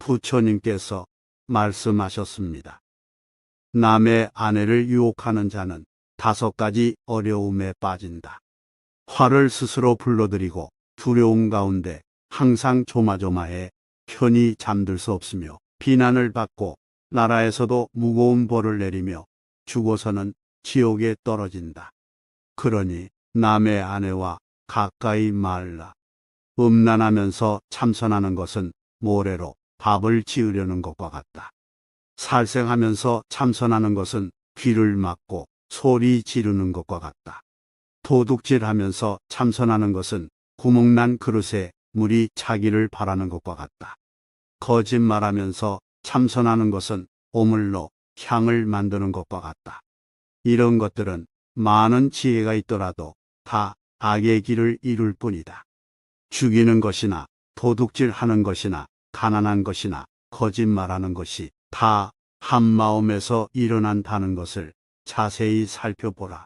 부처님께서 말씀하셨습니다. 남의 아내를 유혹하는 자는 5가지 어려움에 빠진다. 화를 스스로 불러들이고 두려움 가운데 항상 조마조마해 편히 잠들 수 없으며 비난을 받고 나라에서도 무거운 벌을 내리며 죽어서는 지옥에 떨어진다. 그러니 남의 아내와 가까이 말라. 음란하면서 참선하는 것은 모래로 밥을 지으려는 것과 같다. 살생하면서 참선하는 것은 귀를 막고 소리 지르는 것과 같다. 도둑질하면서 참선하는 것은 구멍난 그릇에 물이 차기를 바라는 것과 같다. 거짓말하면서 참선하는 것은 오물로 향을 만드는 것과 같다. 이런 것들은 많은 지혜가 있더라도 다 악의 길을 이룰 뿐이다. 죽이는 것이나 도둑질하는 것이나 가난한 것이나 거짓말하는 것이 다 한마음에서 일어난다는 것을 자세히 살펴보라.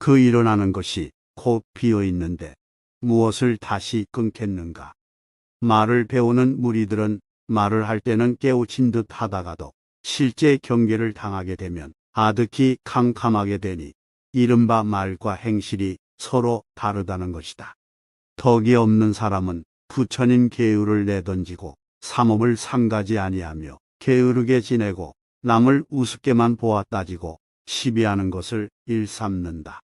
그 일어나는 것이 곧 비어 있는데 무엇을 다시 끊겠는가? 말을 배우는 무리들은 말을 할 때는 깨우친 듯 하다가도 실제 경계를 당하게 되면 아득히 캄캄하게 되니 이른바 말과 행실이 서로 다르다는 것이다. 덕이 없는 사람은 부처님 계율을 내던지고 삼업을 삼가지 아니하며 게으르게 지내고 남을 우습게만 보아 따지고 시비하는 것을 일삼는다.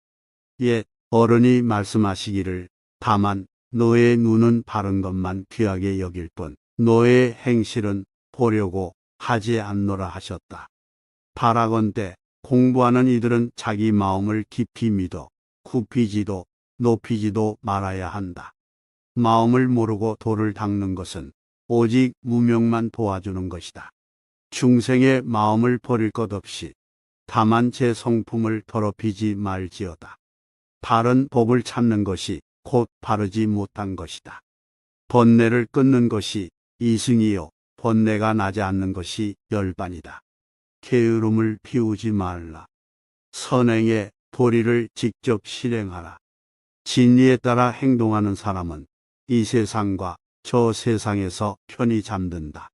옛 어른이 말씀하시기를 다만 너의 눈은 바른 것만 귀하게 여길 뿐 너의 행실은 보려고 하지 않노라 하셨다. 바라건대 공부하는 이들은 자기 마음을 깊이 믿어 굽히지도 높이지도 말아야 한다. 마음을 모르고 돌을 닦는 것은 오직 무명만 도와주는 것이다. 중생의 마음을 버릴 것 없이 다만 제 성품을 더럽히지 말지어다. 바른 법을 찾는 것이 곧 바르지 못한 것이다. 번뇌를 끊는 것이 이승이요 번뇌가 나지 않는 것이 열반이다. 게으름을 피우지 말라. 선행의 도리를 직접 실행하라. 진리에 따라 행동하는 사람은 이 세상과 저 세상에서 편히 잠든다.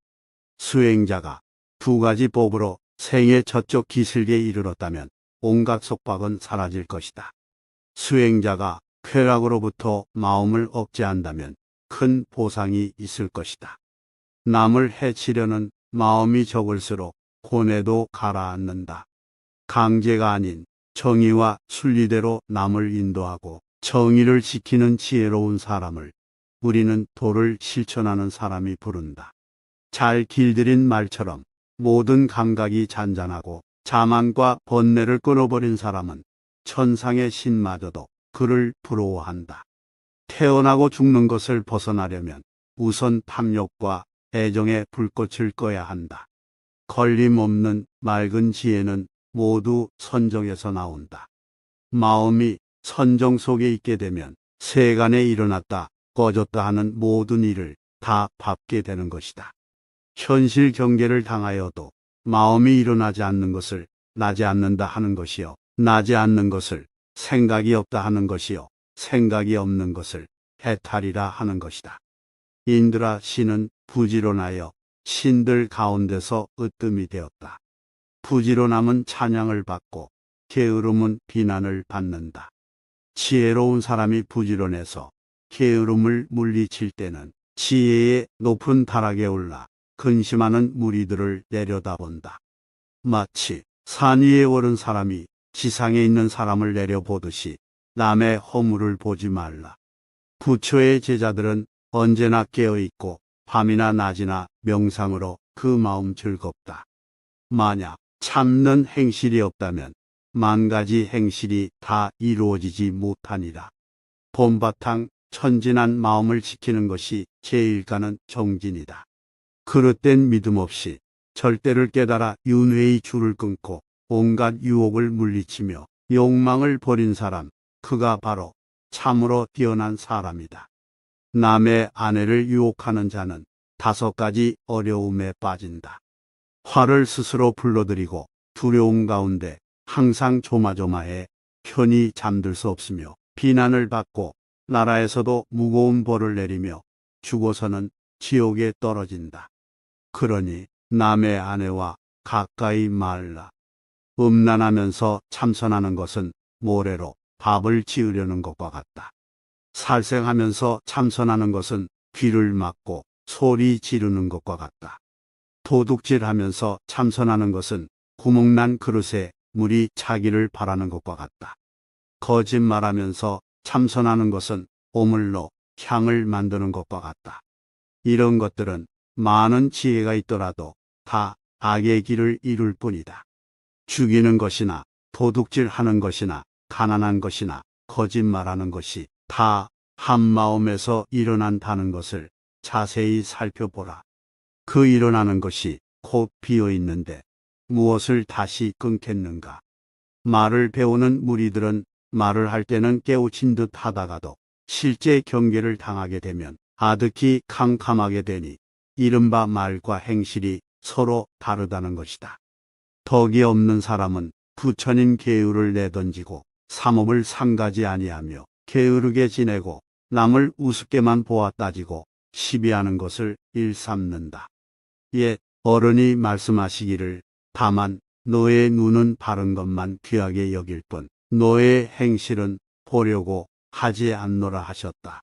수행자가 2가지 법으로 생의 저쪽 기슬기에 이르렀다면 온갖 속박은 사라질 것이다. 수행자가 쾌락으로부터 마음을 억제한다면 큰 보상이 있을 것이다. 남을 해치려는 마음이 적을수록 고뇌도 가라앉는다. 강제가 아닌 정의와 순리대로 남을 인도하고 정의를 지키는 지혜로운 사람을 우리는 도를 실천하는 사람이 부른다. 잘 길들인 말처럼 모든 감각이 잔잔하고 자만과 번뇌를 끊어버린 사람은 천상의 신마저도 그를 부러워한다. 태어나고 죽는 것을 벗어나려면 우선 탐욕과 애정의 불꽃을 꺼야 한다. 걸림없는 맑은 지혜는 모두 선정에서 나온다. 마음이 선정 속에 있게 되면 세간에 일어났다 꺼졌다 하는 모든 일을 다 밟게 되는 것이다. 현실 경계를 당하여도 마음이 일어나지 않는 것을 나지 않는다 하는 것이요 나지 않는 것을 생각이 없다 하는 것이요 생각이 없는 것을 해탈이라 하는 것이다. 인드라 신은 부지런하여 신들 가운데서 으뜸이 되었다. 부지런함은 찬양을 받고 게으름은 비난을 받는다. 지혜로운 사람이 부지런해서 게으름을 물리칠 때는 지혜의 높은 다락에 올라 근심하는 무리들을 내려다본다. 마치 산 위에 오른 사람이 지상에 있는 사람을 내려보듯이 남의 허물을 보지 말라. 부처의 제자들은 언제나 깨어있고 밤이나 낮이나 명상으로 그 마음 즐겁다. 만약 참는 행실이 없다면 10,000가지 행실이 다 이루어지지 못하니라. 봄바탕 천진한 마음을 지키는 것이 제일가는 정진이다. 그릇된 믿음 없이 절대를 깨달아 윤회의 줄을 끊고 온갖 유혹을 물리치며 욕망을 버린 사람, 그가 바로 참으로 뛰어난 사람이다. 남의 아내를 유혹하는 자는 5가지 어려움에 빠진다. 화를 스스로 불러들이고 두려움 가운데 항상 조마조마해 편히 잠들 수 없으며 비난을 받고 나라에서도 무거운 벌을 내리며 죽어서는 지옥에 떨어진다. 그러니 남의 아내와 가까이 말라. 음란하면서 참선하는 것은 모래로 밥을 지으려는 것과 같다. 살생하면서 참선하는 것은 귀를 막고 소리 지르는 것과 같다. 도둑질하면서 참선하는 것은 구멍난 그릇에 물이 차기를 바라는 것과 같다. 거짓말하면서 참선하는 것은 오물로 향을 만드는 것과 같다. 이런 것들은 많은 지혜가 있더라도 다 악의 길을 이룰 뿐이다. 죽이는 것이나 도둑질하는 것이나 가난한 것이나 거짓말하는 것이 다 한마음에서 일어난다는 것을 자세히 살펴보라. 그 일어나는 것이 곧 비어 있는데 무엇을 다시 끊겠는가? 말을 배우는 무리들은 말을 할 때는 깨우친 듯 하다가도 실제 경계를 당하게 되면 아득히 캄캄하게 되니 이른바 말과 행실이 서로 다르다는 것이다. 덕이 없는 사람은 부처님 계율을 내던지고 삼업을 삼가지 아니하며 게으르게 지내고 남을 우습게만 보아 따지고 시비하는 것을 일삼는다. 옛 어른이 말씀하시기를 다만 너의 눈은 바른 것만 귀하게 여길 뿐 너의 행실은 보려고 하지 않노라 하셨다.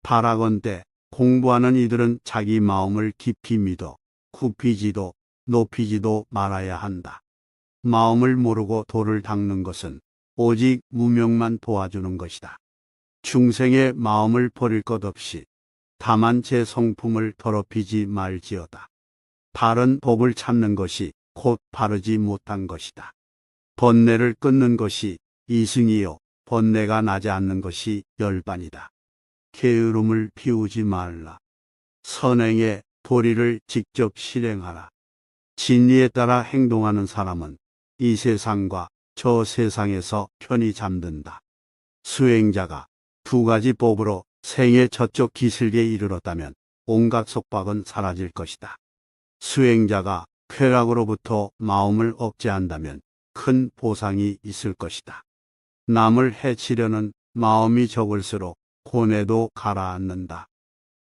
바라건대 공부하는 이들은 자기 마음을 깊이 믿어 굽히지도 높이지도 말아야 한다. 마음을 모르고 도를 닦는 것은 오직 무명만 도와주는 것이다. 중생의 마음을 버릴 것 없이 다만 제 성품을 더럽히지 말지어다. 바른 법을 찾는 것이 곧 바르지 못한 것이다. 번뇌를 끊는 것이 이승이요 번뇌가 나지 않는 것이 열반이다. 게으름을 피우지 말라. 선행의 도리를 직접 실행하라. 진리에 따라 행동하는 사람은 이 세상과 저 세상에서 편히 잠든다. 수행자가 두 가지 법으로 생의 저쪽 기슬기에 이르렀다면 온갖 속박은 사라질 것이다. 수행자가 쾌락으로부터 마음을 억제한다면 큰 보상이 있을 것이다. 남을 해치려는 마음이 적을수록 고뇌도 가라앉는다.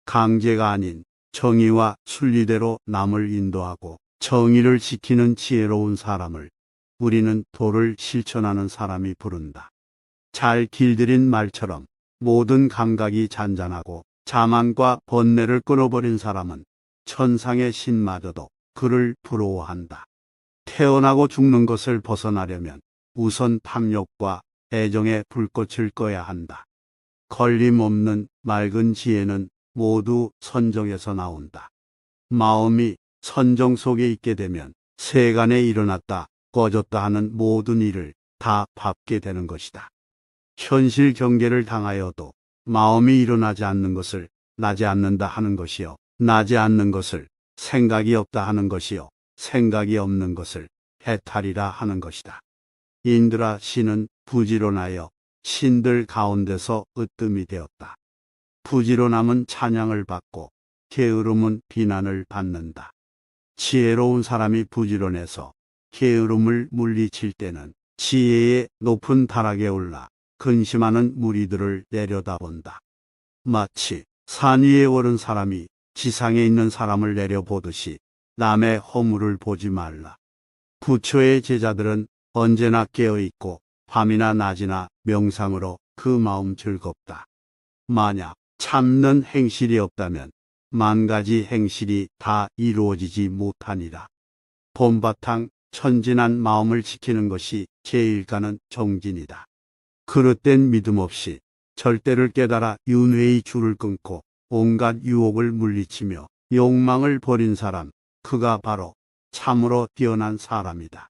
강제가 아닌 정의와 순리대로 남을 인도하고 정의를 지키는 지혜로운 사람을 우리는 도를 실천하는 사람이 부른다. 잘 길들인 말처럼 모든 감각이 잔잔하고 자만과 번뇌를 끊어버린 사람은 천상의 신마저도 그를 부러워한다. 태어나고 죽는 것을 벗어나려면 우선 탐욕과 애정의 불꽃을 꺼야 한다. 걸림없는 맑은 지혜는 모두 선정에서 나온다. 마음이 선정 속에 있게 되면 세간에 일어났다 꺼졌다 하는 모든 일을 다 밟게 되는 것이다. 현실 경계를 당하여도 마음이 일어나지 않는 것을 나지 않는다 하는 것이요 나지 않는 것을 생각이 없다 하는 것이요 생각이 없는 것을 해탈이라 하는 것이다. 인드라 신은 부지런하여 신들 가운데서 으뜸이 되었다. 부지런함은 찬양을 받고 게으름은 비난을 받는다. 지혜로운 사람이 부지런해서 게으름을 물리칠 때는 지혜의 높은 다락에 올라 근심하는 무리들을 내려다본다. 마치 산 위에 오른 사람이 지상에 있는 사람을 내려보듯이 남의 허물을 보지 말라. 부처의 제자들은 언제나 깨어있고 밤이나 낮이나 명상으로 그 마음 즐겁다. 만약 참는 행실이 없다면 만 가지 행실이 다 이루어지지 못하니라. 봄바탕 천진한 마음을 지키는 것이 제일가는 정진이다. 그릇된 믿음 없이 절대를 깨달아 윤회의 줄을 끊고 온갖 유혹을 물리치며 욕망을 버린 사람, 그가 바로 참으로 뛰어난 사람이다.